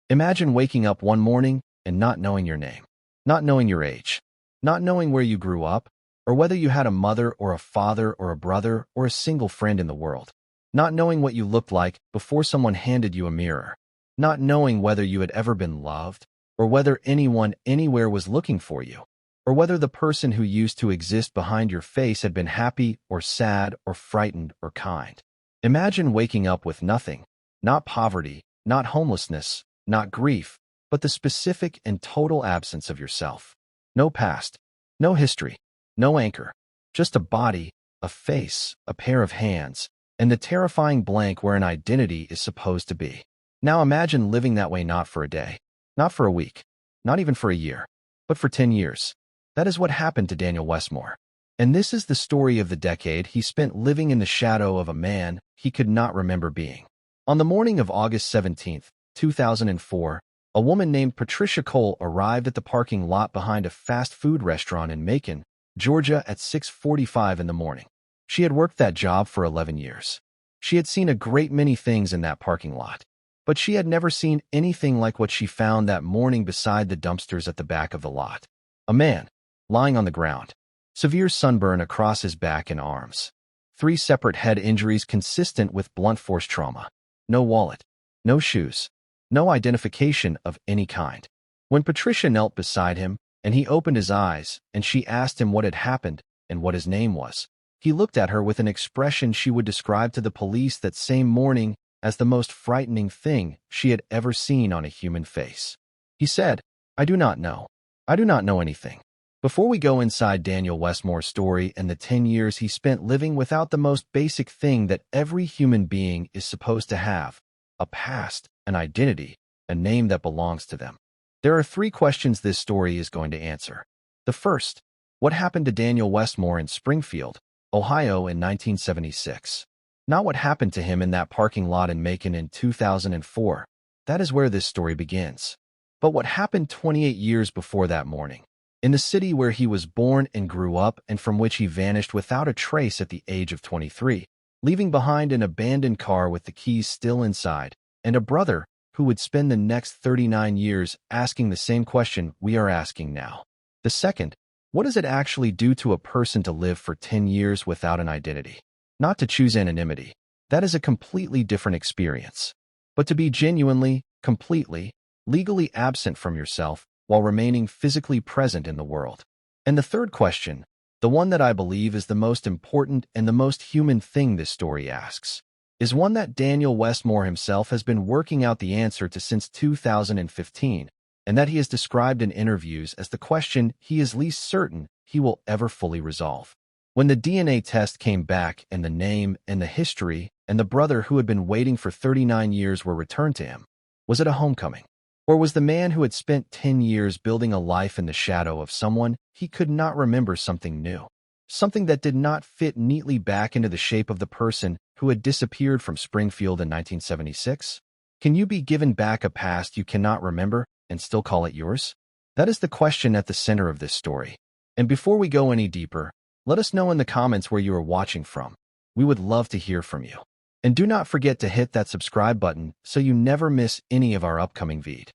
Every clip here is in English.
Imagine waking up one morning and not knowing your name, not knowing your age, not knowing where you grew up, or whether you had a mother or a father or a brother or a single friend in the world, not knowing what you looked like before someone handed you a mirror, not knowing whether you had ever been loved, or whether anyone anywhere was looking for you, or whether the person who used to exist behind your face had been happy or sad or frightened or kind. Imagine waking up with nothing, not poverty, not homelessness, not grief, but the specific and total absence of yourself. No past, no history, no anchor, just a body, a face, a pair of hands, and the terrifying blank where an identity is supposed to be. Now imagine living that way not for a day, not for a week, not even for a year, but for 10 years. That is what happened to Daniel Westmore. And this is the story of the decade he spent living in the shadow of a man he could not remember being. On the morning of August 17, 2004, a woman named Patricia Cole arrived at the parking lot behind a fast food restaurant in Macon, Georgia at 6:45 in the morning. She had worked that job for 11 years. She had seen a great many things in that parking lot, but she had never seen anything like what she found that morning beside the dumpsters at the back of the lot. A man, lying on the ground, severe sunburn across his back and arms. 3 separate head injuries consistent with blunt force trauma. No wallet, no shoes, no identification of any kind. When Patricia knelt beside him, and he opened his eyes, and she asked him what had happened and what his name was, he looked at her with an expression she would describe to the police that same morning as the most frightening thing she had ever seen on a human face. He said, "I do not know. I do not know anything." Before we go inside Daniel Westmore's story and the 10 years he spent living without the most basic thing that every human being is supposed to have, a past, an identity, a name that belongs to them, there are 3 questions this story is going to answer. The first, what happened to Daniel Westmore in Springfield, Ohio in 1976? Not what happened to him in that parking lot in Macon in 2004. That is where this story begins. But what happened 28 years before that morning, in the city where he was born and grew up and from which he vanished without a trace at the age of 23, leaving behind an abandoned car with the keys still inside, and a brother who would spend the next 39 years asking the same question we are asking now. The second, what does it actually do to a person to live for 10 years without an identity? Not to choose anonymity. That is a completely different experience. But to be genuinely, completely, legally absent from yourself while remaining physically present in the world. And the third question, the one that I believe is the most important and the most human thing this story asks, is one that Daniel Westmore himself has been working out the answer to since 2015, and that he has described in interviews as the question he is least certain he will ever fully resolve. When the DNA test came back and the name and the history and the brother who had been waiting for 39 years were returned to him, was it a homecoming? Or was the man who had spent 10 years building a life in the shadow of someone he could not remember something new? Something that did not fit neatly back into the shape of the person who had disappeared from Springfield in 1976? Can you be given back a past you cannot remember and still call it yours? That is the question at the center of this story. And before we go any deeper, let us know in the comments where you are watching from. We would love to hear from you. And do not forget to hit that subscribe button so you never miss any of our upcoming videos.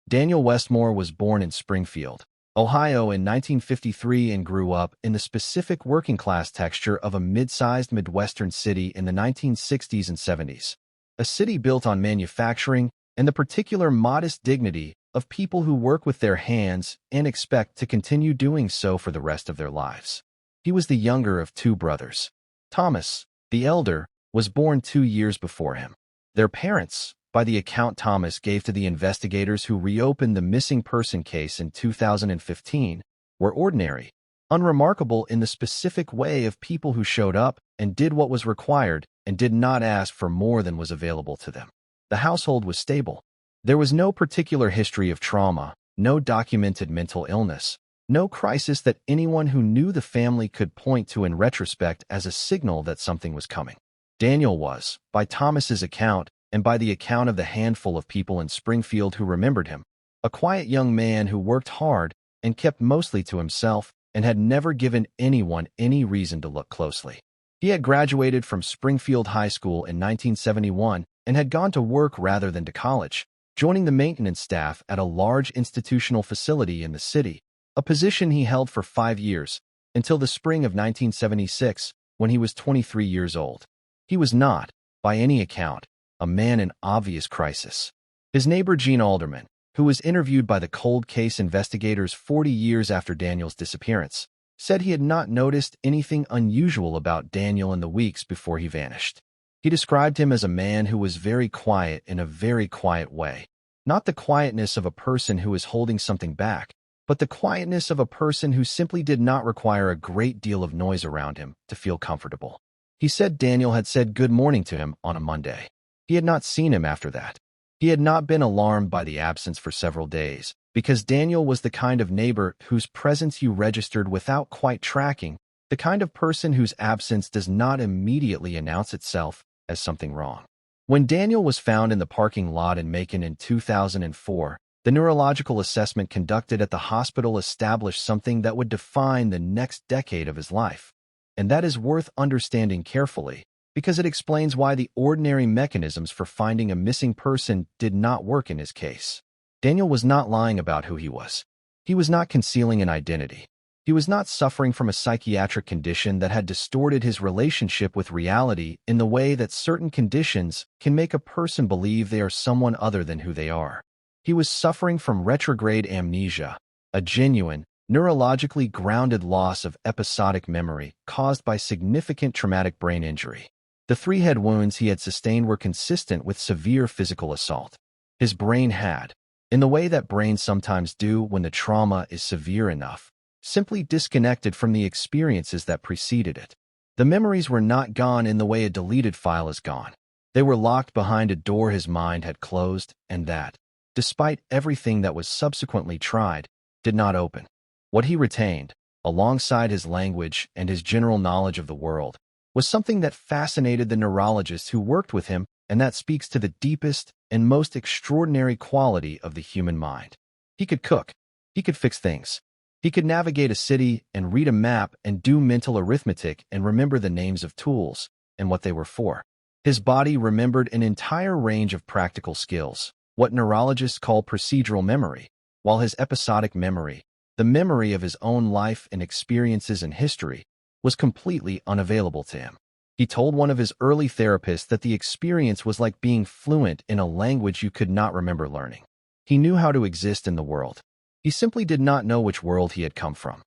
Daniel Westmore was born in Springfield, Ohio in 1953 and grew up in the specific working-class texture of a mid-sized Midwestern city in the 1960s and 70s, a city built on manufacturing and the particular modest dignity of people who work with their hands and expect to continue doing so for the rest of their lives. He was the younger of 2 brothers. Thomas, the elder, was born 2 years before him. Their parents, by the account Thomas gave to the investigators who reopened the missing person case in 2015, were ordinary, unremarkable in the specific way of people who showed up and did what was required and did not ask for more than was available to them. The household was stable. There was no particular history of trauma, no documented mental illness, no crisis that anyone who knew the family could point to in retrospect as a signal that something was coming. Daniel was, by Thomas's account, and by the account of the handful of people in Springfield who remembered him, a quiet young man who worked hard and kept mostly to himself and had never given anyone any reason to look closely. He had graduated from Springfield High School in 1971 and had gone to work rather than to college, joining the maintenance staff at a large institutional facility in the city, a position he held for 5 years, until the spring of 1976, when he was 23 years old. He was not, by any account, a man in obvious crisis. His neighbor Gene Alderman, who was interviewed by the cold case investigators 40 years after Daniel's disappearance, said he had not noticed anything unusual about Daniel in the weeks before he vanished. He described him as a man who was very quiet in a very quiet way. Not the quietness of a person who is holding something back, but the quietness of a person who simply did not require a great deal of noise around him to feel comfortable. He said Daniel had said good morning to him on a Monday. He had not seen him after that. He had not been alarmed by the absence for several days, because Daniel was the kind of neighbor whose presence you registered without quite tracking, the kind of person whose absence does not immediately announce itself as something wrong. When Daniel was found in the parking lot in Macon in 2004, the neurological assessment conducted at the hospital established something that would define the next decade of his life. And that is worth understanding carefully, because it explains why the ordinary mechanisms for finding a missing person did not work in his case. Daniel was not lying about who he was. He was not concealing an identity. He was not suffering from a psychiatric condition that had distorted his relationship with reality in the way that certain conditions can make a person believe they are someone other than who they are. He was suffering from retrograde amnesia, a genuine, neurologically grounded loss of episodic memory caused by significant traumatic brain injury. The 3 head wounds he had sustained were consistent with severe physical assault. His brain had, in the way that brains sometimes do when the trauma is severe enough, simply disconnected from the experiences that preceded it. The memories were not gone in the way a deleted file is gone. They were locked behind a door his mind had closed and that, despite everything that was subsequently tried, did not open. What he retained, alongside his language and his general knowledge of the world, was something that fascinated the neurologists who worked with him and that speaks to the deepest and most extraordinary quality of the human mind. He could cook. He could fix things. He could navigate a city and read a map and do mental arithmetic and remember the names of tools and what they were for. His body remembered an entire range of practical skills, what neurologists call procedural memory, while his episodic memory, the memory of his own life and experiences and history, was completely unavailable to him. He told one of his early therapists that the experience was like being fluent in a language you could not remember learning. He knew how to exist in the world. He simply did not know which world he had come from.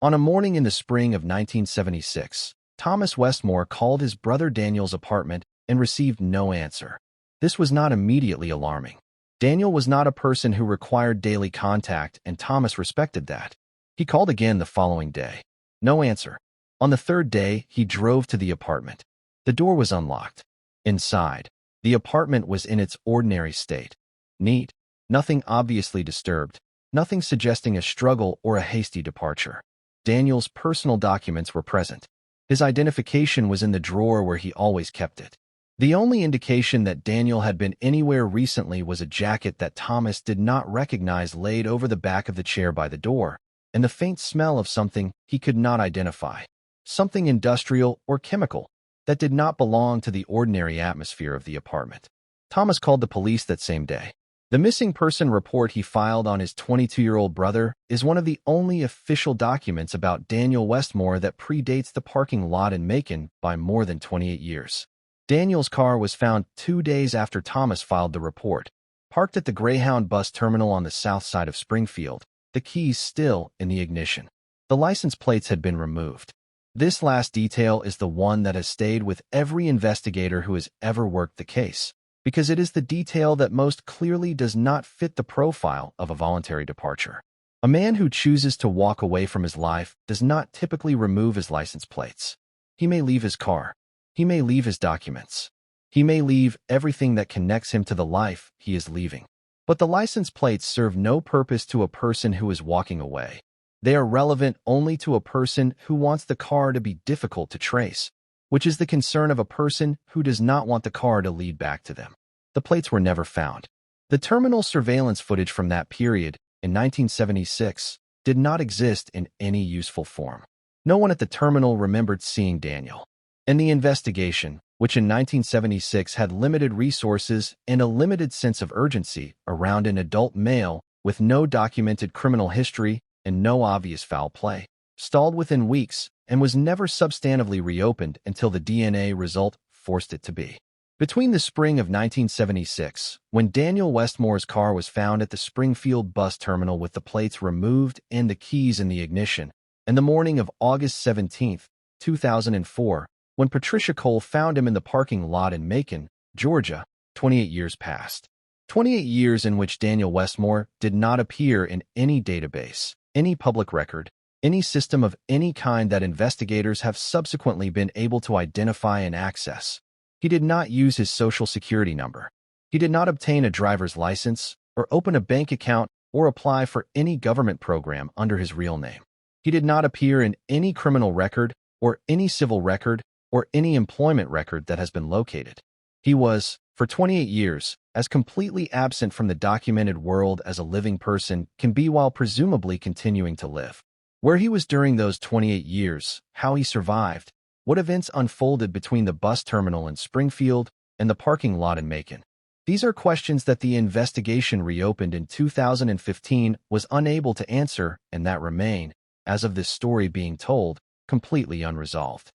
On a morning in the spring of 1976, Thomas Westmore called his brother Daniel's apartment and received no answer. This was not immediately alarming. Daniel was not a person who required daily contact, and Thomas respected that. He called again the following day. No answer. On the 3rd day, he drove to the apartment. The door was unlocked. Inside, the apartment was in its ordinary state. Neat, nothing obviously disturbed, nothing suggesting a struggle or a hasty departure. Daniel's personal documents were present. His identification was in the drawer where he always kept it. The only indication that Daniel had been anywhere recently was a jacket that Thomas did not recognize laid over the back of the chair by the door, and the faint smell of something he could not identify. Something industrial or chemical that did not belong to the ordinary atmosphere of the apartment. Thomas called the police that same day. The missing person report he filed on his 22-year-old brother is one of the only official documents about Daniel Westmore that predates the parking lot in Macon by more than 28 years. Daniel's car was found 2 days after Thomas filed the report, parked at the Greyhound bus terminal on the south side of Springfield, the keys still in the ignition. The license plates had been removed. This last detail is the one that has stayed with every investigator who has ever worked the case, because it is the detail that most clearly does not fit the profile of a voluntary departure. A man who chooses to walk away from his life does not typically remove his license plates. He may leave his car. He may leave his documents. He may leave everything that connects him to the life he is leaving. But the license plates serve no purpose to a person who is walking away. They are relevant only to a person who wants the car to be difficult to trace, which is the concern of a person who does not want the car to lead back to them. The plates were never found. The terminal surveillance footage from that period, in 1976, did not exist in any useful form. No one at the terminal remembered seeing Daniel. And the investigation, which in 1976 had limited resources and a limited sense of urgency around an adult male with no documented criminal history and no obvious foul play, stalled within weeks and was never substantively reopened until the DNA result forced it to be. Between the spring of 1976, when Daniel Westmore's car was found at the Springfield bus terminal with the plates removed and the keys in the ignition, and the morning of August 17, 2004, when Patricia Cole found him in the parking lot in Macon, Georgia, 28 years passed. 28 years in which Daniel Westmore did not appear in any database, any public record, any system of any kind that investigators have subsequently been able to identify and access. He did not use his social security number. He did not obtain a driver's license or open a bank account or apply for any government program under his real name. He did not appear in any criminal record or any civil record or any employment record that has been located. He was, for 28 years, as completely absent from the documented world as a living person can be while presumably continuing to live. Where he was during those 28 years, how he survived, what events unfolded between the bus terminal in Springfield and the parking lot in Macon. These are questions that the investigation reopened in 2015 was unable to answer and that remain, as of this story being told, completely unresolved.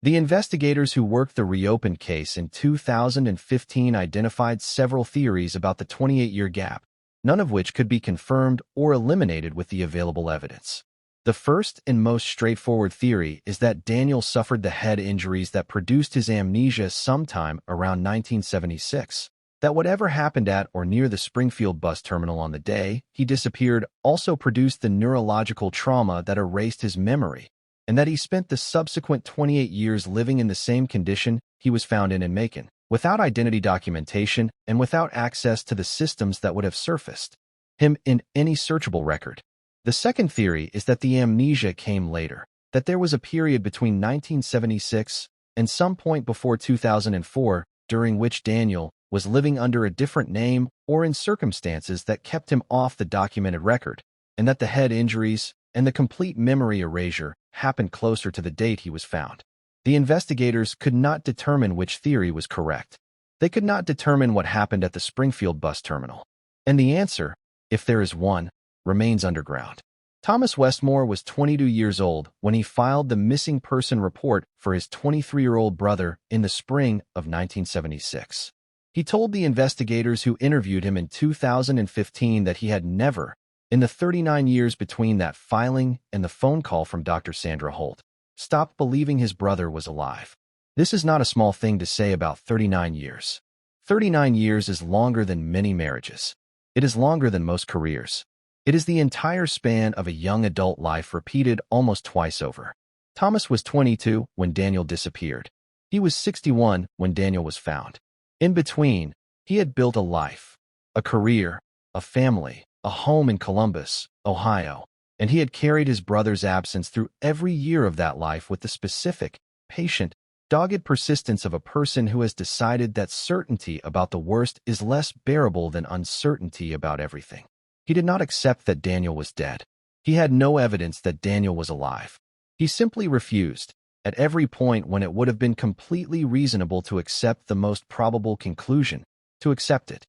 The investigators who worked the reopened case in 2015 identified several theories about the 28-year gap, none of which could be confirmed or eliminated with the available evidence. The first and most straightforward theory is that Daniel suffered the head injuries that produced his amnesia sometime around 1976, that whatever happened at or near the Springfield bus terminal on the day he disappeared also produced the neurological trauma that erased his memory, and that he spent the subsequent 28 years living in the same condition he was found in Macon, without identity documentation and without access to the systems that would have surfaced him in any searchable record. The second theory is that the amnesia came later, that there was a period between 1976 and some point before 2004 during which Daniel was living under a different name or in circumstances that kept him off the documented record, and that the head injuries and the complete memory erasure happened closer to the date he was found. The investigators could not determine which theory was correct. They could not determine what happened at the Springfield bus terminal. And the answer, if there is one, remains underground. Thomas Westmore was 22 years old when he filed the missing person report for his 23-year-old brother in the spring of 1976. He told the investigators who interviewed him in 2015 that he had never, in the 39 years between that filing and the phone call from Dr. Sandra Holt, stopped believing his brother was alive. This is not a small thing to say about 39 years. 39 years is longer than many marriages. It is longer than most careers. It is the entire span of a young adult life repeated almost twice over. Thomas was 22 when Daniel disappeared. He was 61 when Daniel was found. In between, he had built a life, a career, a family, a home in Columbus, Ohio, and he had carried his brother's absence through every year of that life with the specific, patient, dogged persistence of a person who has decided that certainty about the worst is less bearable than uncertainty about everything. He did not accept that Daniel was dead. He had no evidence that Daniel was alive. He simply refused, at every point when it would have been completely reasonable to accept the most probable conclusion, to accept it.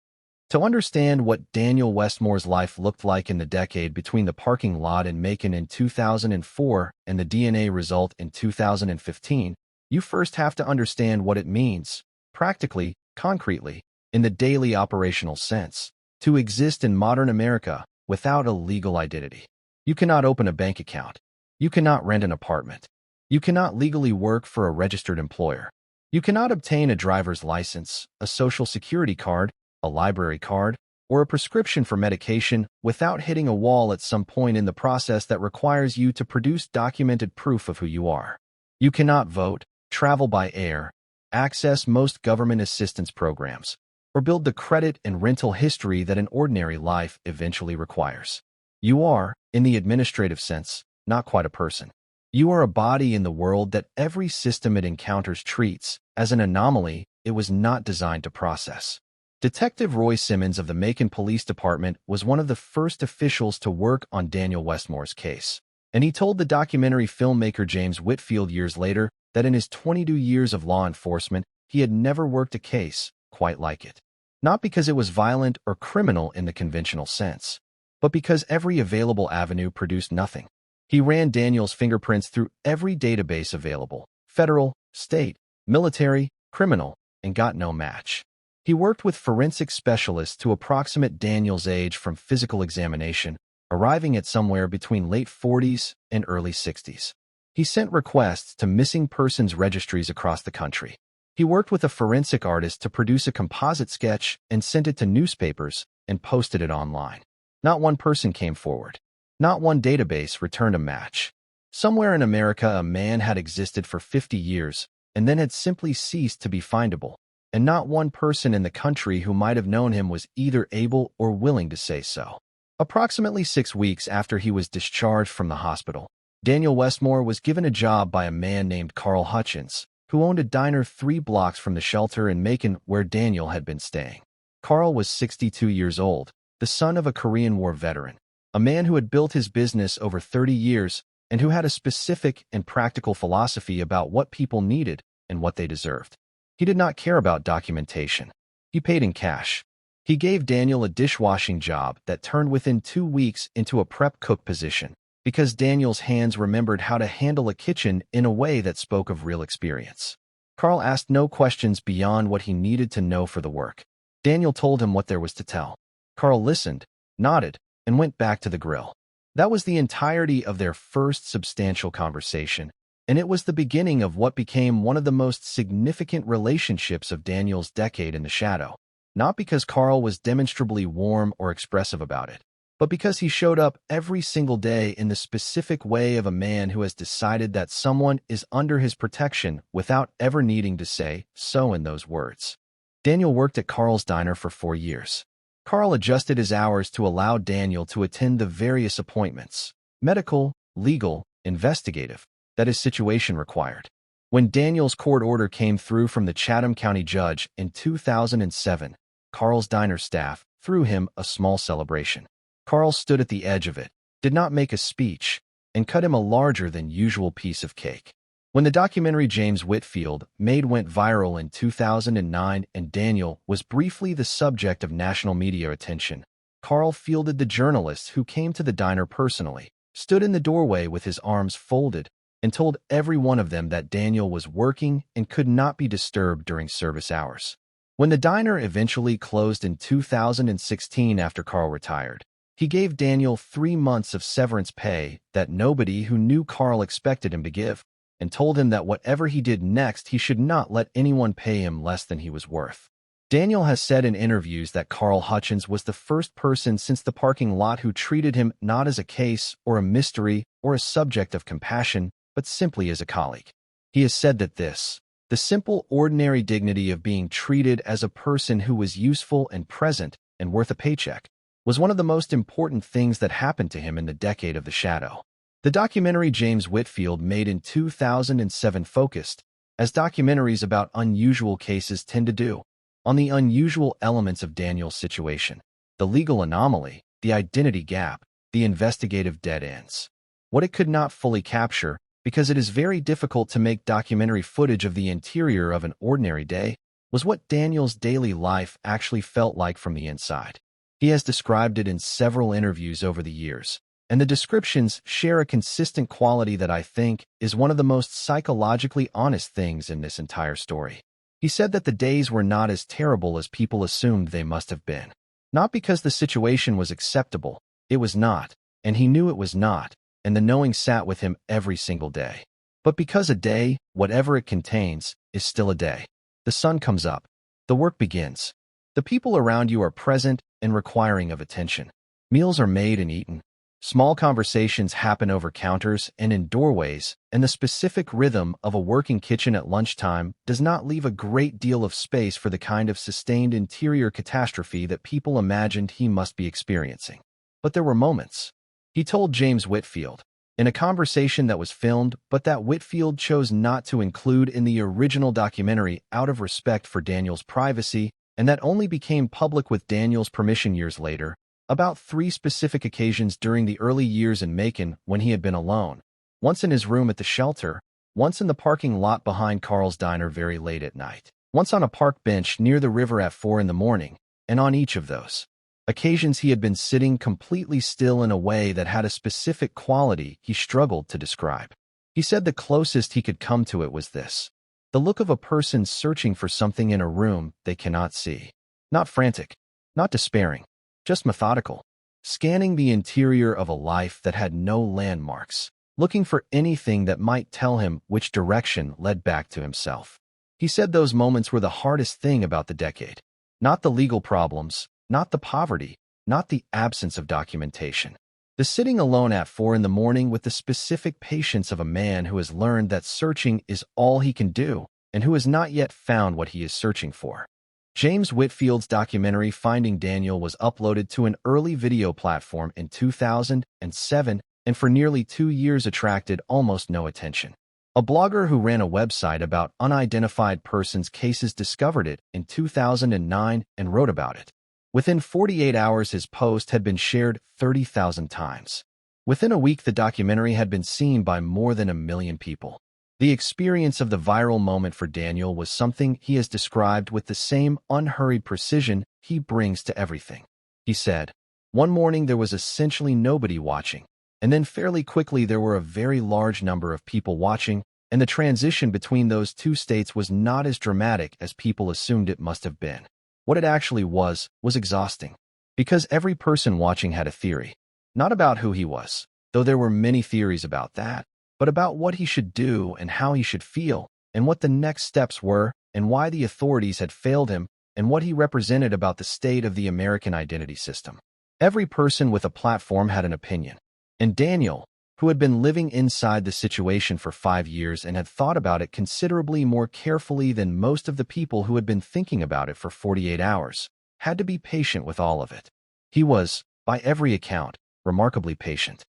To understand what Daniel Westmore's life looked like in the decade between the parking lot in Macon in 2004 and the DNA result in 2015, you first have to understand what it means, practically, concretely, in the daily operational sense, to exist in modern America without a legal identity. You cannot open a bank account. You cannot rent an apartment. You cannot legally work for a registered employer. You cannot obtain a driver's license, a social security card, a library card, or a prescription for medication without hitting a wall at some point in the process that requires you to produce documented proof of who you are. You cannot vote, travel by air, access most government assistance programs, or build the credit and rental history that an ordinary life eventually requires. You are, in the administrative sense, not quite a person. You are a body in the world that every system it encounters treats as an anomaly it was not designed to process. Detective Roy Simmons of the Macon Police Department was one of the first officials to work on Daniel Westmore's case, and he told the documentary filmmaker James Whitfield years later that in his 22 years of law enforcement, he had never worked a case quite like it. Not because it was violent or criminal in the conventional sense, but because every available avenue produced nothing. He ran Daniel's fingerprints through every database available, federal, state, military, criminal, and got no match. He worked with forensic specialists to approximate Daniel's age from physical examination, arriving at somewhere between late 40s and early 60s. He sent requests to missing persons registries across the country. He worked with a forensic artist to produce a composite sketch and sent it to newspapers and posted it online. Not one person came forward. Not one database returned a match. Somewhere in America, a man had existed for 50 years and then had simply ceased to be findable, and not one person in the country who might have known him was either able or willing to say so. Approximately 6 weeks after he was discharged from the hospital, Daniel Westmore was given a job by a man named Carl Hutchins, who owned a diner 3 blocks from the shelter in Macon where Daniel had been staying. Carl was 62 years old, the son of a Korean War veteran, a man who had built his business over 30 years and who had a specific and practical philosophy about what people needed and what they deserved. He did not care about documentation. He paid in cash. He gave Daniel a dishwashing job that turned within 2 weeks into a prep cook position because Daniel's hands remembered how to handle a kitchen in a way that spoke of real experience. Carl asked no questions beyond what he needed to know for the work. Daniel told him what there was to tell. Carl listened, nodded, and went back to the grill. That was the entirety of their first substantial conversation, and it was the beginning of what became one of the most significant relationships of Daniel's decade in the shadow. Not because Carl was demonstrably warm or expressive about it, but because he showed up every single day in the specific way of a man who has decided that someone is under his protection without ever needing to say so in those words. Daniel worked at Carl's diner for 4 years. Carl adjusted his hours to allow Daniel to attend the various appointments, medical, legal, investigative, that his situation required. When Daniel's court order came through from the Chatham County judge in 2007, Carl's diner staff threw him a small celebration. Carl stood at the edge of it, did not make a speech, and cut him a larger than usual piece of cake. When the documentary James Whitfield made went viral in 2009 and Daniel was briefly the subject of national media attention, Carl fielded the journalists who came to the diner personally, stood in the doorway with his arms folded, and told every one of them that Daniel was working and could not be disturbed during service hours. When the diner eventually closed in 2016 after Carl retired, he gave Daniel 3 months of severance pay that nobody who knew Carl expected him to give, and told him that whatever he did next, he should not let anyone pay him less than he was worth. Daniel has said in interviews that Carl Hutchins was the first person since the parking lot who treated him not as a case or a mystery or a subject of compassion, but simply as a colleague. He has said that the simple, ordinary dignity of being treated as a person who was useful and present and worth a paycheck, was one of the most important things that happened to him in the decade of the shadow. The documentary James Whitfield made in 2007 focused, as documentaries about unusual cases tend to do, on the unusual elements of Daniel's situation, the legal anomaly, the identity gap, the investigative dead ends. What it could not fully capture, because it is very difficult to make documentary footage of the interior of an ordinary day, was what Daniel's daily life actually felt like from the inside. He has described it in several interviews over the years, and the descriptions share a consistent quality that I think is one of the most psychologically honest things in this entire story. He said that the days were not as terrible as people assumed they must have been. Not because the situation was acceptable, it was not, and he knew it was not, and the knowing sat with him every single day. But because a day, whatever it contains, is still a day. The sun comes up. The work begins. The people around you are present and requiring of attention. Meals are made and eaten. Small conversations happen over counters and in doorways, and the specific rhythm of a working kitchen at lunchtime does not leave a great deal of space for the kind of sustained interior catastrophe that people imagined he must be experiencing. But there were moments. He told James Whitfield, in a conversation that was filmed but that Whitfield chose not to include in the original documentary out of respect for Daniel's privacy, and that only became public with Daniel's permission years later, about 3 specific occasions during the early years in Macon when he had been alone, once in his room at the shelter, once in the parking lot behind Carl's diner very late at night. once on a park bench near the river at 4 in the morning, and on each of those occasions he had been sitting completely still in a way that had a specific quality he struggled to describe. He said the closest he could come to it was this: the look of a person searching for something in a room they cannot see. Not frantic, not despairing, just methodical, scanning the interior of a life that had no landmarks, looking for anything that might tell him which direction led back to himself. He said those moments were the hardest thing about the decade. Not the legal problems, not the poverty, not the absence of documentation. The sitting alone at 4 in the morning with the specific patience of a man who has learned that searching is all he can do and who has not yet found what he is searching for. James Whitfield's documentary Finding Daniel was uploaded to an early video platform in 2007 and for nearly 2 years attracted almost no attention. A blogger who ran a website about unidentified persons cases discovered it in 2009 and wrote about it. Within 48 hours, his post had been shared 30,000 times. Within a week, the documentary had been seen by more than 1 million people. The experience of the viral moment for Daniel was something he has described with the same unhurried precision he brings to everything. He said, "One morning there was essentially nobody watching, and then fairly quickly there were a very large number of people watching, and the transition between those two states was not as dramatic as people assumed it must have been. What it actually was exhausting. Because every person watching had a theory. Not about who he was, though there were many theories about that, but about what he should do and how he should feel, and what the next steps were, and why the authorities had failed him, and what he represented about the state of the American identity system. Every person with a platform had an opinion. And Daniel, who had been living inside the situation for 5 years and had thought about it considerably more carefully than most of the people who had been thinking about it for 48 hours, had to be patient with all of it. He was, by every account, remarkably patient.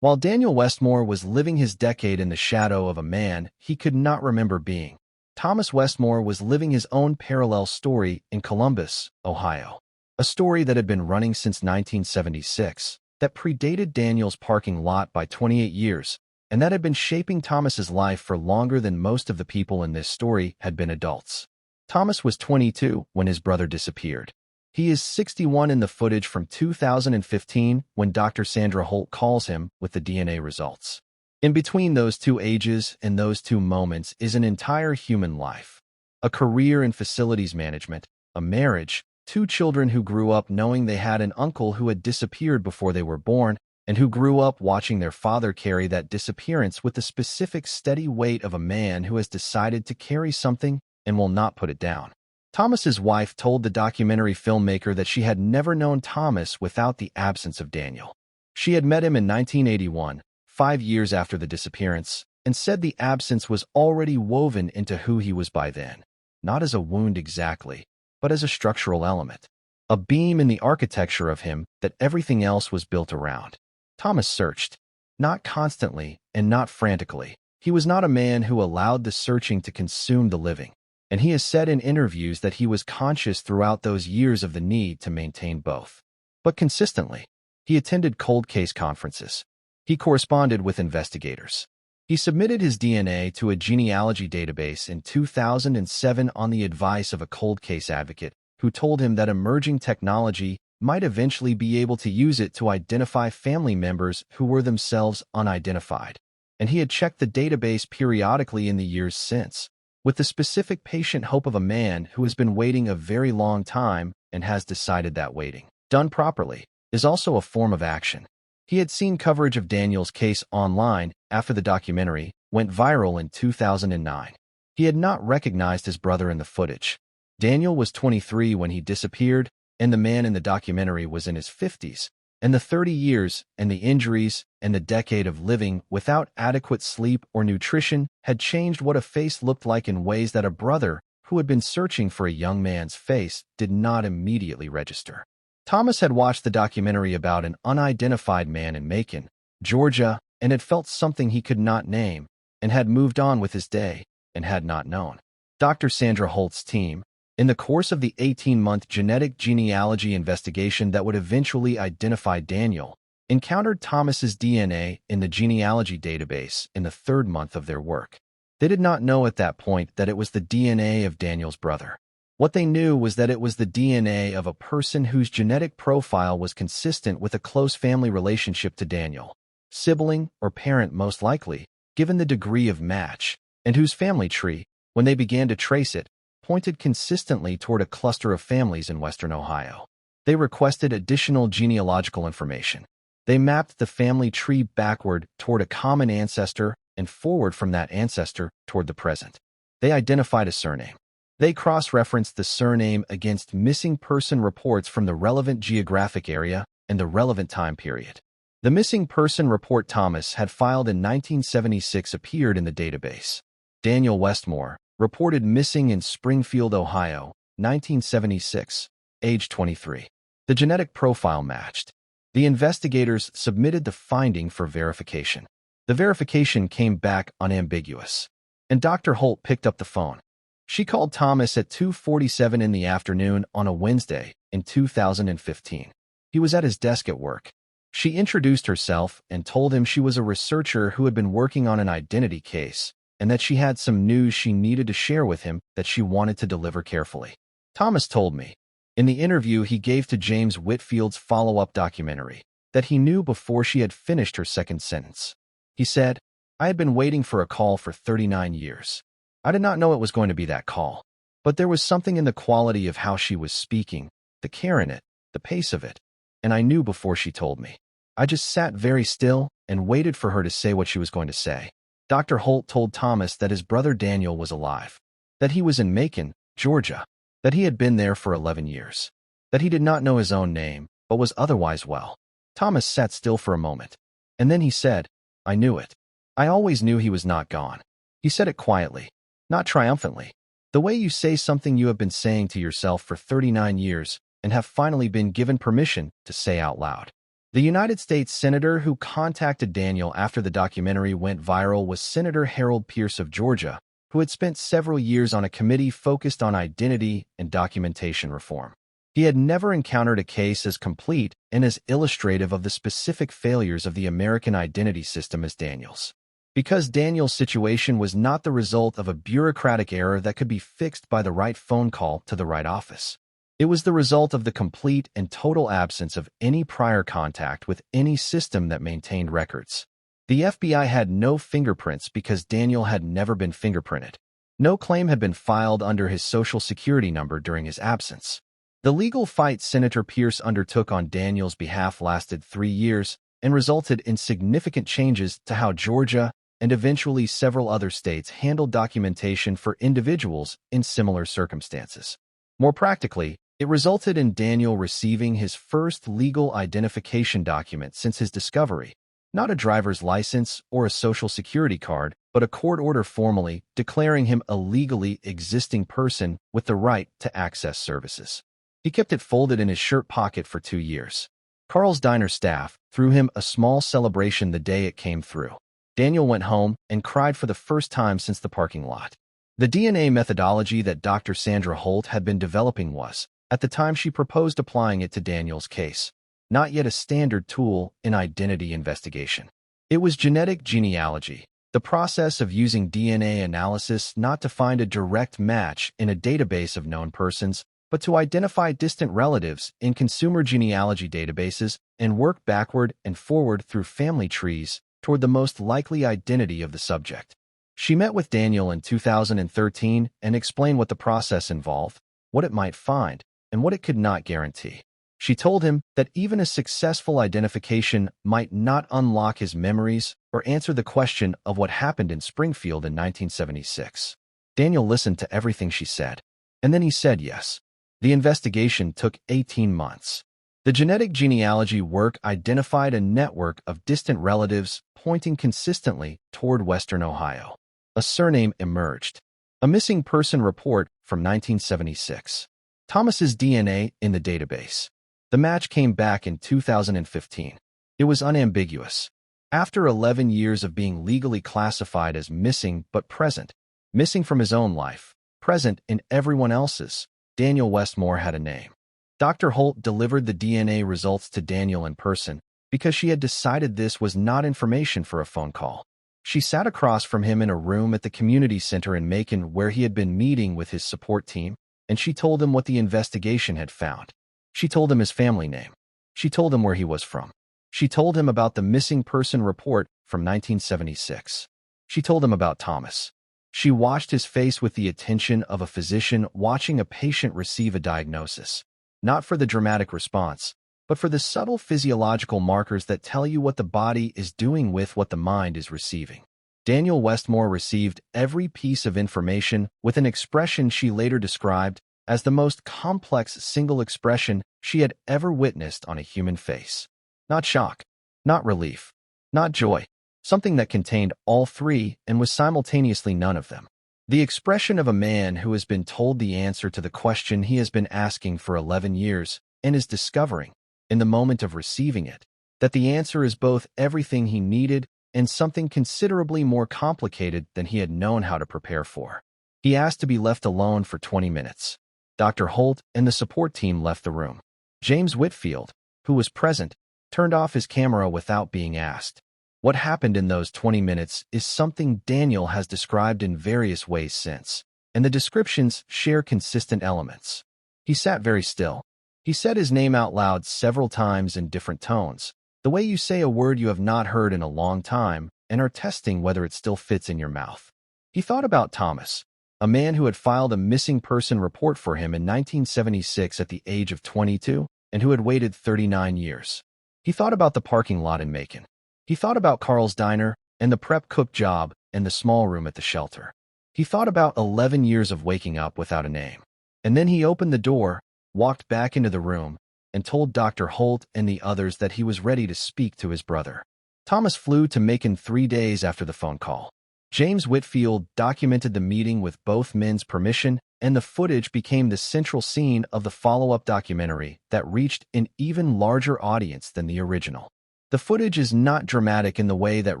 While Daniel Westmore was living his decade in the shadow of a man he could not remember being, Thomas Westmore was living his own parallel story in Columbus, Ohio. A story that had been running since 1976, that predated Daniel's parking lot by 28 years, and that had been shaping Thomas's life for longer than most of the people in this story had been adults. Thomas was 22 when his brother disappeared. He is 61 in the footage from 2015 when Dr. Sandra Holt calls him with the DNA results. In between those two ages and those two moments is an entire human life. A career in facilities management, a marriage, 2 children who grew up knowing they had an uncle who had disappeared before they were born, and who grew up watching their father carry that disappearance with the specific steady weight of a man who has decided to carry something and will not put it down. Thomas's wife told the documentary filmmaker that she had never known Thomas without the absence of Daniel. She had met him in 1981, 5 years after the disappearance, and said the absence was already woven into who he was by then, not as a wound exactly, but as a structural element, a beam in the architecture of him that everything else was built around. Thomas searched, not constantly and not frantically. He was not a man who allowed the searching to consume the living, and he has said in interviews that he was conscious throughout those years of the need to maintain both. But consistently, he attended cold case conferences. He corresponded with investigators. He submitted his DNA to a genealogy database in 2007 on the advice of a cold case advocate who told him that emerging technology might eventually be able to use it to identify family members who were themselves unidentified. And he had checked the database periodically in the years since, with the specific patient hope of a man who has been waiting a very long time and has decided that waiting, done properly, is also a form of action. He had seen coverage of Daniel's case online after the documentary went viral in 2009. He had not recognized his brother in the footage. Daniel was 23 when he disappeared, and the man in the documentary was in his 50s, and the 30 years and the injuries and the decade of living without adequate sleep or nutrition had changed what a face looked like in ways that a brother who had been searching for a young man's face did not immediately register. Thomas had watched the documentary about an unidentified man in Macon, Georgia, and had felt something he could not name, and had moved on with his day, and had not known. Dr. Sandra Holt's team, in the course of the 18-month genetic genealogy investigation that would eventually identify Daniel, encountered Thomas's DNA in the genealogy database in the 3rd month of their work. They did not know at that point that it was the DNA of Daniel's brother. What they knew was that it was the DNA of a person whose genetic profile was consistent with a close family relationship to Daniel, sibling or parent most likely, given the degree of match, and whose family tree, when they began to trace it, pointed consistently toward a cluster of families in western Ohio. They requested additional genealogical information. They mapped the family tree backward toward a common ancestor and forward from that ancestor toward the present. They identified a surname. They cross-referenced the surname against missing person reports from the relevant geographic area and the relevant time period. The missing person report Thomas had filed in 1976 appeared in the database. Daniel Westmore, reported missing in Springfield, Ohio, 1976, age 23. The genetic profile matched. The investigators submitted the finding for verification. The verification came back unambiguous. And Dr. Holt picked up the phone. She called Thomas at 2:47 in the afternoon on a Wednesday in 2015. He was at his desk at work. She introduced herself and told him she was a researcher who had been working on an identity case and that she had some news she needed to share with him that she wanted to deliver carefully. Thomas told me, in the interview he gave to James Whitfield's follow-up documentary, that he knew before she had finished her second sentence. He said, "I had been waiting for a call for 39 years. I did not know it was going to be that call, but there was something in the quality of how she was speaking, the care in it, the pace of it, and I knew before she told me. I just sat very still and waited for her to say what she was going to say." Dr. Holt told Thomas that his brother Daniel was alive, that he was in Macon, Georgia, that he had been there for 11 years, that he did not know his own name, but was otherwise well. Thomas sat still for a moment, and then he said, "I knew it. I always knew he was not gone." He said it quietly, not triumphantly. The way you say something you have been saying to yourself for 39 years and have finally been given permission to say out loud. The United States Senator who contacted Daniel after the documentary went viral was Senator Harold Pierce of Georgia, who had spent several years on a committee focused on identity and documentation reform. He had never encountered a case as complete and as illustrative of the specific failures of the American identity system as Daniel's. Because Daniel's situation was not the result of a bureaucratic error that could be fixed by the right phone call to the right office. It was the result of the complete and total absence of any prior contact with any system that maintained records. The FBI had no fingerprints because Daniel had never been fingerprinted. No claim had been filed under his Social Security number during his absence. The legal fight Senator Pierce undertook on Daniel's behalf lasted 3 years and resulted in significant changes to how Georgia and eventually several other states handled documentation for individuals in similar circumstances. More practically, it resulted in Daniel receiving his first legal identification document since his discovery, not a driver's license or a Social Security card, but a court order formally declaring him a legally existing person with the right to access services. He kept it folded in his shirt pocket for 2 years. Carl's Diner staff threw him a small celebration the day it came through. Daniel went home and cried for the first time since the parking lot. The DNA methodology that Dr. Sandra Holt had been developing was, at the time she proposed applying it to Daniel's case, not yet a standard tool in identity investigation. It was genetic genealogy, the process of using DNA analysis not to find a direct match in a database of known persons, but to identify distant relatives in consumer genealogy databases and work backward and forward through family trees toward the most likely identity of the subject. She met with Daniel in 2013 and explained what the process involved, what it might find, and what it could not guarantee. She told him that even a successful identification might not unlock his memories or answer the question of what happened in Springfield in 1976. Daniel listened to everything she said, and then he said yes. The investigation took 18 months. The genetic genealogy work identified a network of distant relatives pointing consistently toward western Ohio. A surname emerged. A missing person report from 1976. Thomas's DNA in the database. The match came back in 2015. It was unambiguous. After 11 years of being legally classified as missing but present, missing from his own life, present in everyone else's, Daniel Westmore had a name. Dr. Holt delivered the DNA results to Daniel in person because she had decided this was not information for a phone call. She sat across from him in a room at the community center in Macon where he had been meeting with his support team, and she told him what the investigation had found. She told him his family name. She told him where he was from. She told him about the missing person report from 1976. She told him about Thomas. She watched his face with the attention of a physician watching a patient receive a diagnosis, not for the dramatic response, but for the subtle physiological markers that tell you what the body is doing with what the mind is receiving. Daniel Westmore received every piece of information with an expression she later described as the most complex single expression she had ever witnessed on a human face. Not shock, not relief, not joy, something that contained all three and was simultaneously none of them. The expression of a man who has been told the answer to the question he has been asking for 11 years and is discovering, in the moment of receiving it, that the answer is both everything he needed and something considerably more complicated than he had known how to prepare for. He asked to be left alone for 20 minutes. Dr. Holt and the support team left the room. James Whitfield, who was present, turned off his camera without being asked. What happened in those 20 minutes is something Daniel has described in various ways since, and the descriptions share consistent elements. He sat very still. He said his name out loud several times in different tones, the way you say a word you have not heard in a long time and are testing whether it still fits in your mouth. He thought about Thomas, a man who had filed a missing person report for him in 1976 at the age of 22 and who had waited 39 years. He thought about the parking lot in Macon. He thought about Carl's diner and the prep cook job and the small room at the shelter. He thought about 11 years of waking up without a name. And then he opened the door, walked back into the room, and told Dr. Holt and the others that he was ready to speak to his brother. Thomas flew to Macon 3 days after the phone call. James Whitfield documented the meeting with both men's permission, and the footage became the central scene of the follow-up documentary that reached an even larger audience than the original. The footage is not dramatic in the way that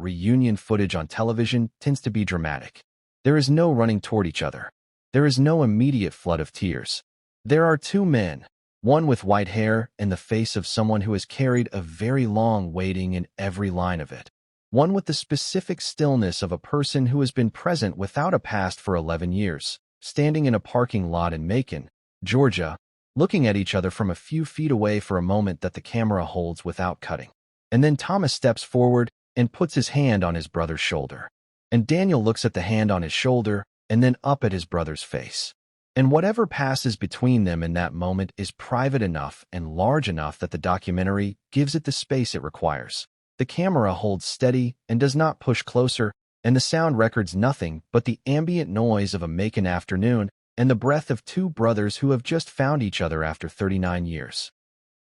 reunion footage on television tends to be dramatic. There is no running toward each other. There is no immediate flood of tears. There are two men, one with white hair and the face of someone who has carried a very long waiting in every line of it. One with the specific stillness of a person who has been present without a past for 11 years, standing in a parking lot in Macon, Georgia, looking at each other from a few feet away for a moment that the camera holds without cutting. And then Thomas steps forward and puts his hand on his brother's shoulder. And Daniel looks at the hand on his shoulder and then up at his brother's face. And whatever passes between them in that moment is private enough and large enough that the documentary gives it the space it requires. The camera holds steady and does not push closer, and the sound records nothing but the ambient noise of a Macon afternoon and the breath of two brothers who have just found each other after 39 years.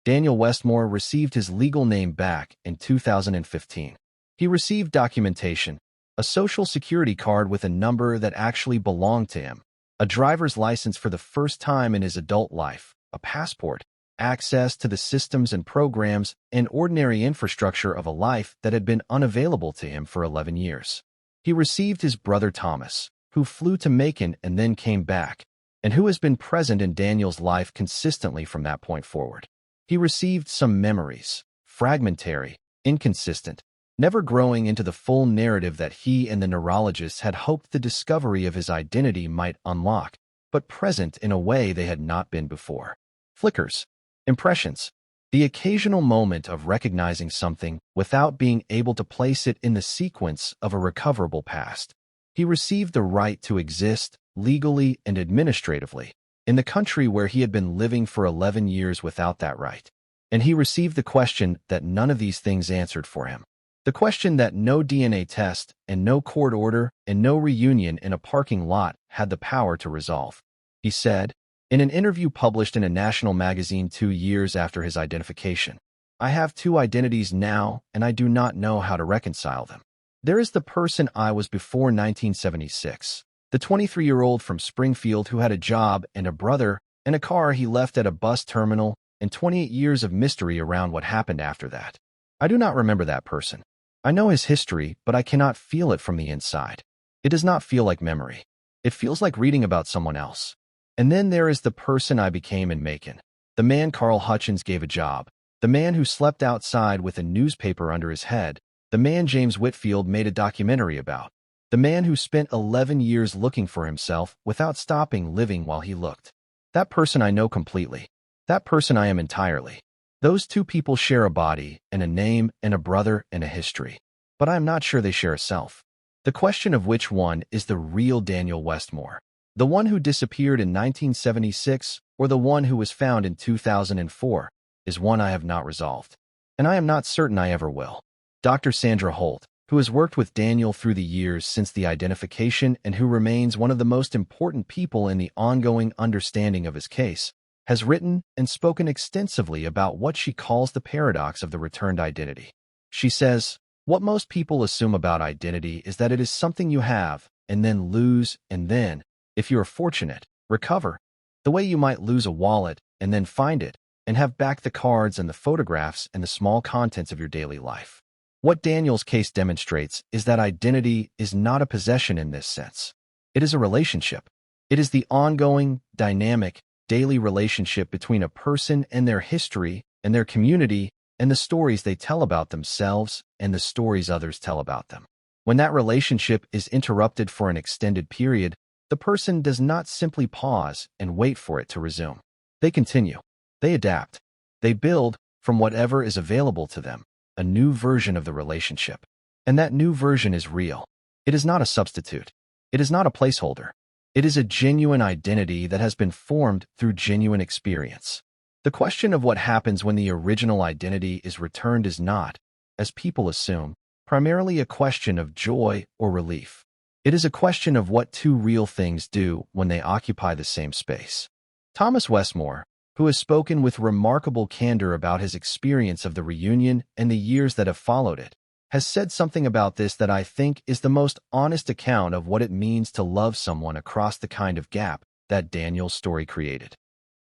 Daniel Westmore received his legal name back in 2015. He received documentation, a social security card with a number that actually belonged to him, a driver's license for the first time in his adult life, a passport, access to the systems and programs and ordinary infrastructure of a life that had been unavailable to him for 11 years. He received his brother Thomas, who flew to Macon and then came back, and who has been present in Daniel's life consistently from that point forward. He received some memories, fragmentary, inconsistent, never growing into the full narrative that he and the neurologists had hoped the discovery of his identity might unlock, but present in a way they had not been before. Flickers, impressions, the occasional moment of recognizing something without being able to place it in the sequence of a recoverable past. He received the right to exist, legally and administratively, in the country where he had been living for 11 years without that right. And he received the question that none of these things answered for him. The question that no DNA test and no court order and no reunion in a parking lot had the power to resolve. He said, in an interview published in a national magazine 2 years after his identification, "I have two identities now, and I do not know how to reconcile them. There is the person I was before 1976, the 23-year-old from Springfield who had a job and a brother and a car he left at a bus terminal, and 28 years of mystery around what happened after that. I do not remember that person. I know his history, but I cannot feel it from the inside. It does not feel like memory. It feels like reading about someone else. And then there is the person I became in Macon, the man Carl Hutchins gave a job, the man who slept outside with a newspaper under his head, The man James Whitfield made a documentary about. The man who spent 11 years looking for himself without stopping living while he looked. That person I know completely. That person I am entirely. Those two people share a body and a name and a brother and a history. But I am not sure they share a self. The question of which one is the real Daniel Westmore. The one who disappeared in 1976 or the one who was found in 2004 is one I have not resolved. And I am not certain I ever will. Dr. Sandra Holt, who has worked with Daniel through the years since the identification and who remains one of the most important people in the ongoing understanding of his case, has written and spoken extensively about what she calls the paradox of the returned identity. She says, what most people assume about identity is that it is something you have and then lose and then, if you are fortunate, recover. The way you might lose a wallet and then find it and have back the cards and the photographs and the small contents of your daily life. What Daniel's case demonstrates is that identity is not a possession in this sense. It is a relationship. It is the ongoing, dynamic, daily relationship between a person and their history and their community and the stories they tell about themselves and the stories others tell about them. When that relationship is interrupted for an extended period, the person does not simply pause and wait for it to resume. They continue. They adapt. They build, from whatever is available to them, a new version of the relationship. And that new version is real. It is not a substitute. It is not a placeholder. It is a genuine identity that has been formed through genuine experience. The question of what happens when the original identity is returned is not, as people assume, primarily a question of joy or relief. It is a question of what two real things do when they occupy the same space. Thomas Westmore, who has spoken with remarkable candor about his experience of the reunion and the years that have followed it, has said something about this that I think is the most honest account of what it means to love someone across the kind of gap that Daniel's story created.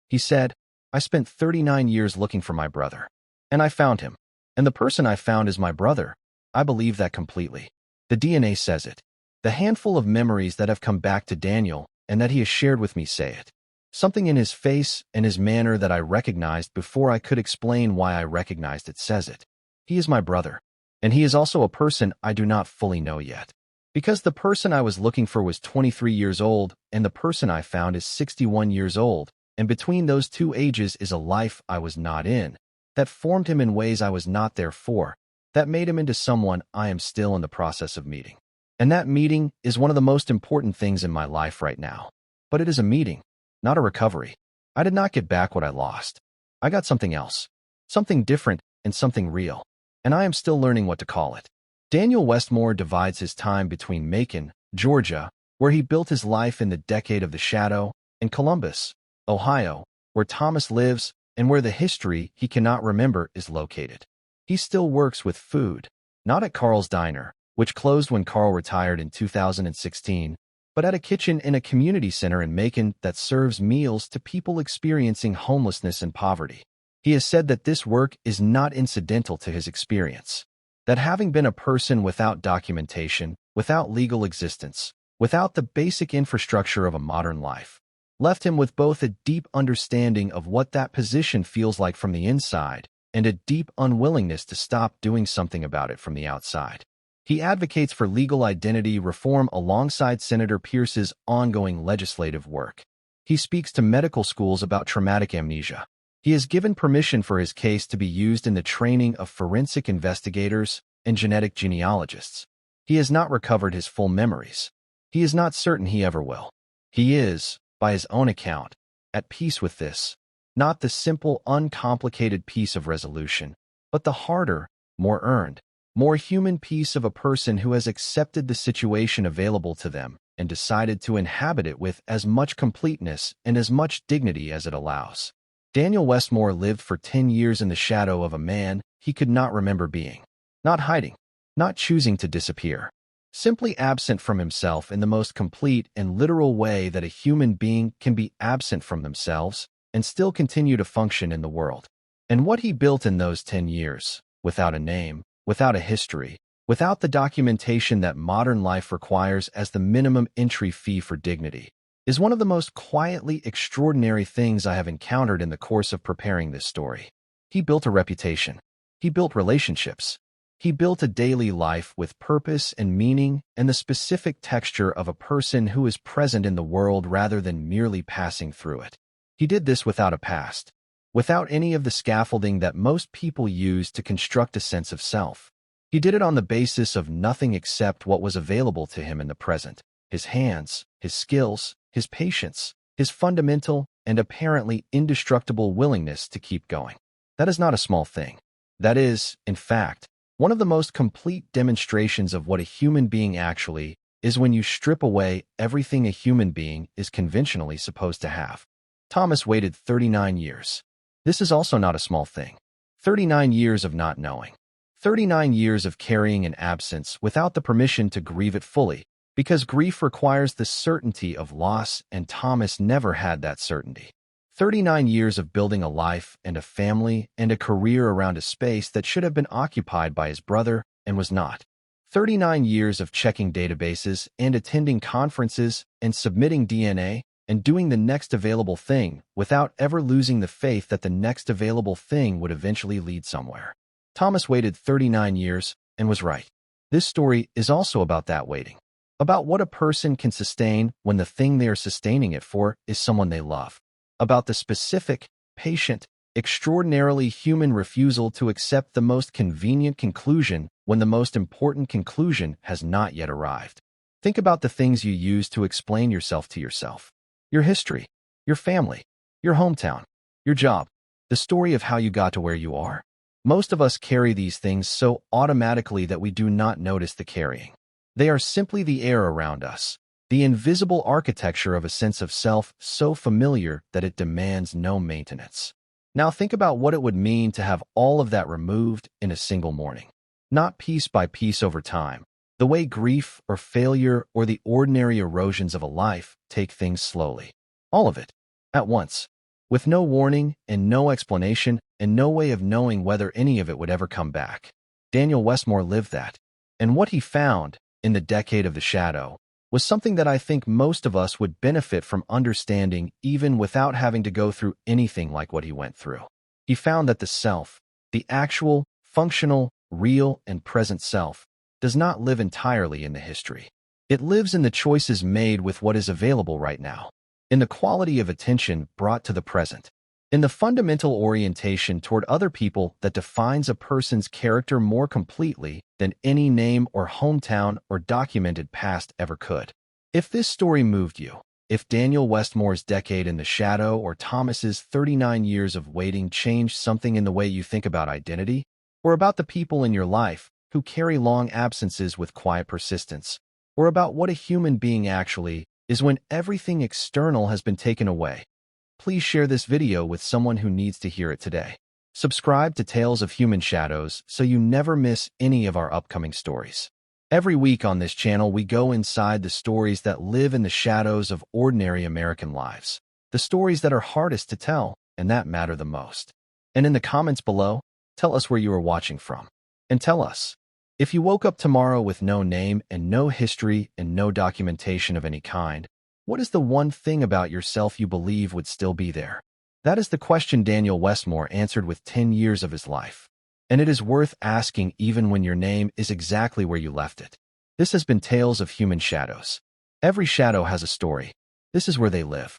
He said, I spent 39 years looking for my brother, and I found him. And the person I found is my brother. I believe that completely. The DNA says it. The handful of memories that have come back to Daniel and that he has shared with me say it. Something in his face and his manner that I recognized before I could explain why I recognized it says it. He is my brother, and he is also a person I do not fully know yet. Because the person I was looking for was 23 years old, and the person I found is 61 years old, and between those two ages is a life I was not in, that formed him in ways I was not there for, that made him into someone I am still in the process of meeting. And that meeting is one of the most important things in my life right now. But it is a meeting, not a recovery. I did not get back what I lost. I got something else, something different and something real, and I am still learning what to call it. Daniel Westmore divides his time between Macon, Georgia, where he built his life in the decade of the shadow, and Columbus, Ohio, where Thomas lives and where the history he cannot remember is located. He still works with food, not at Carl's Diner, which closed when Carl retired in 2016, but at a kitchen in a community center in Macon that serves meals to people experiencing homelessness and poverty. He has said that this work is not incidental to his experience, that having been a person without documentation, without legal existence, without the basic infrastructure of a modern life, left him with both a deep understanding of what that position feels like from the inside and a deep unwillingness to stop doing something about it from the outside. He advocates for legal identity reform alongside Senator Pierce's ongoing legislative work. He speaks to medical schools about traumatic amnesia. He has given permission for his case to be used in the training of forensic investigators and genetic genealogists. He has not recovered his full memories. He is not certain he ever will. He is, by his own account, at peace with this, not the simple, uncomplicated peace of resolution, but the harder, more earned, more human peace of a person who has accepted the situation available to them and decided to inhabit it with as much completeness and as much dignity as it allows. Daniel Westmore lived for 10 years in the shadow of a man he could not remember being, not hiding, not choosing to disappear, simply absent from himself in the most complete and literal way that a human being can be absent from themselves and still continue to function in the world. And what he built in those 10 years, without a name, without a history, without the documentation that modern life requires as the minimum entry fee for dignity, is one of the most quietly extraordinary things I have encountered in the course of preparing this story. He built a reputation. He built relationships. He built a daily life with purpose and meaning and the specific texture of a person who is present in the world rather than merely passing through it. He did this without a past, without any of the scaffolding that most people use to construct a sense of self. He did it on the basis of nothing except what was available to him in the present: his hands, his skills, his patience, his fundamental and apparently indestructible willingness to keep going. That is not a small thing. That is, in fact, one of the most complete demonstrations of what a human being actually is when you strip away everything a human being is conventionally supposed to have. Thomas waited 39 years. This is also not a small thing. 39 years of not knowing. 39 years of carrying an absence without the permission to grieve it fully, because grief requires the certainty of loss, and Thomas never had that certainty. 39 years of building a life and a family and a career around a space that should have been occupied by his brother and was not. 39 years of checking databases and attending conferences and submitting DNA and doing the next available thing without ever losing the faith that the next available thing would eventually lead somewhere. Thomas waited 39 years and was right. This story is also about that waiting, about what a person can sustain when the thing they are sustaining it for is someone they love, about the specific, patient, extraordinarily human refusal to accept the most convenient conclusion when the most important conclusion has not yet arrived. Think about the things you use to explain yourself to yourself: your history, your family, your hometown, your job, the story of how you got to where you are. Most of us carry these things so automatically that we do not notice the carrying. They are simply the air around us, the invisible architecture of a sense of self so familiar that it demands no maintenance. Now think about what it would mean to have all of that removed in a single morning. Not piece by piece over time, the way grief or failure or the ordinary erosions of a life take things slowly. All of it, at once, with no warning and no explanation and no way of knowing whether any of it would ever come back. Daniel Westmore lived that, and what he found in the decade of the shadow was something that I think most of us would benefit from understanding even without having to go through anything like what he went through. He found that the self, the actual, functional, real, and present self, does not live entirely in the history. It lives in the choices made with what is available right now, in the quality of attention brought to the present, in the fundamental orientation toward other people that defines a person's character more completely than any name or hometown or documented past ever could. If this story moved you, if Daniel Westmore's decade in the shadow or Thomas's 39 years of waiting changed something in the way you think about identity, or about the people in your life who carry long absences with quiet persistence, or about what a human being actually is when everything external has been taken away, please share this video with someone who needs to hear it today. Subscribe to Tales of Human Shadows so you never miss any of our upcoming stories. Every week on this channel, we go inside the stories that live in the shadows of ordinary American lives, the stories that are hardest to tell and that matter the most. And in the comments below, tell us where you are watching from. And tell us, if you woke up tomorrow with no name and no history and no documentation of any kind, what is the one thing about yourself you believe would still be there? That is the question Daniel Westmore answered with 10 years of his life. And it is worth asking even when your name is exactly where you left it. This has been Tales of Human Shadows. Every shadow has a story. This is where they live.